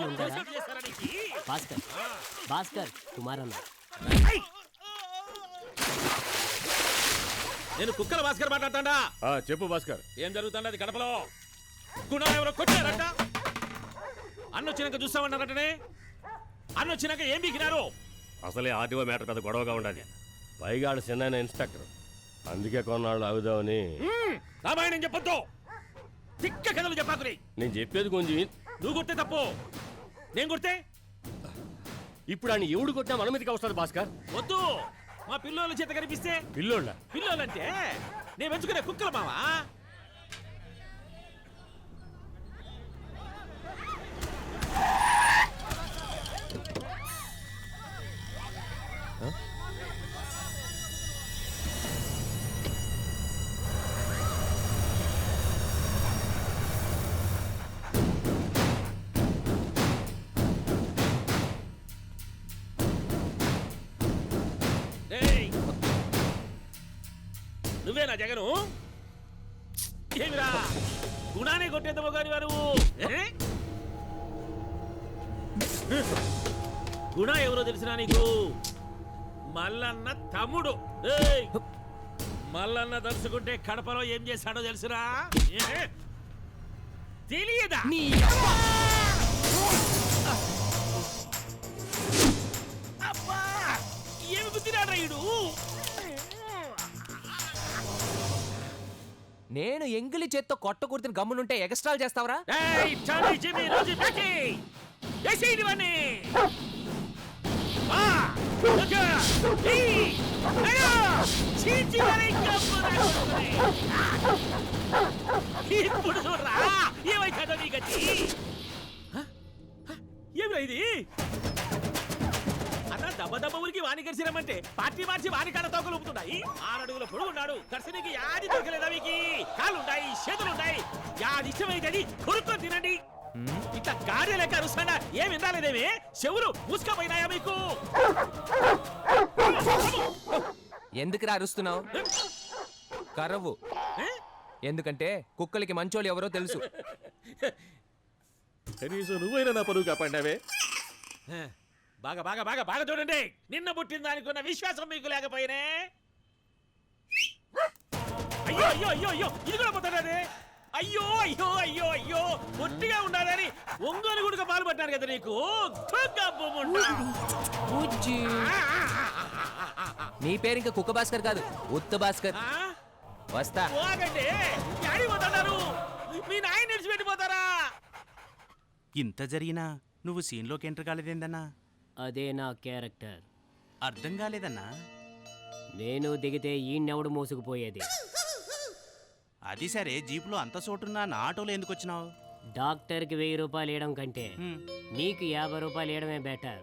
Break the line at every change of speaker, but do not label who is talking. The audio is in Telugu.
కుమారన్న ఉండారా? భాస్కర్ భాస్కర్ కుమారన్న.
నేను కుక్కల భాస్కర్ మాట్లాడతాడా?
చెప్పు భాస్కర్.
ఏం జరుగుతుంది కడపలో? గుణాలు ఎవరో కొట్టారంట. అన్న వచ్చినాక చూస్తామన్నారటనే. అన్న వచ్చినాక ఏం బీకినారు?
అసలే ఆర్టీఓ మ్యాటర్ పెద్ద గొడవగా ఉండాలి. పైగా చిన్న ఇన్స్పెక్టర్, అందుకే కొన్నాళ్ళు ఆగుదామని.
రామాయణం చెప్పొద్దు, తిక్క కథలు చెప్పాకుని.
నేను చెప్పేది కొంచెం.
నువ్వు కొడితే తప్పు, నేను కొడితే
ఇప్పుడు ఆయన ఎవడు కొట్టినా మన మీదకి వస్తుంది భాస్కర్.
వద్దు, మా పిల్లోళ్ళ చేత కనిపిస్తే. పిల్లోళ్ళంటే నేను పెంచుకునే కుక్కల మావా. నువ్వేనా జగను? ఏమిరా గుణానే కొట్టేద్దామో గాని వారు. గుణ ఎవరో తెలిసినా నీకు? మల్లన్న తమ్ముడు. మల్లన్న దలుచుకుంటే కడపలో ఏం చేశాడో తెలుసురా? తెలియదా? అబ్బా ఏమి గుర్తిరాడు రాయుడు.
నేను ఎంగిలి చేత్తో కొట్ట కుర్తిని గమ్మునుంటే ఎక్స్ట్రాల్ చేస్తావరా?
ఇప్పుడు చూడరా ఏమైతుందో నీ గతి. ఏమిరా ఇది? అన్న దెబ్బ దెబ్బ ఊరికి వాణి గడిచిరమ్మంటే పార్టీ మార్చి వాణి కాడ తోకలు ఊపుతున్నాయి. 6 అడుగుల పొడుగు ఉన్నాడు. దర్శనికి యాది దొరకలేదా మీకు? కాళ్ళుంటాయి, చేతులుంటాయి. యాది ఇష్టమైందని కొడుకొని తినండి. ఇట్లా గాడి లెక్క అరుస్తాడా? ఏమి వినాలేదేమి? చెవులు మూసుకపోయినాయా మీకు?
ఎందుకురా అరుస్తున్నావు? కరవు. ఎందుకంటే కుక్కలకి మంచోళ్ళు ఎవరో తెలుసు.
కనీసం నువ్వైనా నా పరువు కాపాడినావే. బాగా బాగా బాగా బాగా చూడండి. నిన్న పుట్టిన దానికి ఉన్న విశ్వాసం మీకు లేకపోయినే. అయ్యో అయ్యో అయ్యో అయ్యో ఇది కూడా పోతాడే. అయ్యో అయ్యో అయ్యో అయ్యో ఒట్టిగా ఉండాలని ఒంగోలు గుడిగా పాలు పట్టారు కదా నీకు.
నీ పేరు ఇంకా కుక్క భాస్కర్ కాదు, ఉత్త భాస్కర్. వస్తా.
పోతాడారు మీ నాయన నిడిచిపెట్టిపోతారా?
ఇంత జరిగినా నువ్వు సీన్లోకి ఎంటర్ కాలేదేందన్నా?
అదే నా క్యారెక్టర్.
అర్థం కాలేదన్నా.
నేను దిగితే ఈయనెవడు మోసుకుపోయేది.
అది సరే, జీపులో అంత చోటున్నా నా ఆటోలో ఎందుకు వచ్చినావు?
డాక్టర్కి 1000 రూపాయలు ఇవ్వడం కంటే నీకు 50 రూపాయలు ఇవ్వడమే బెటర్.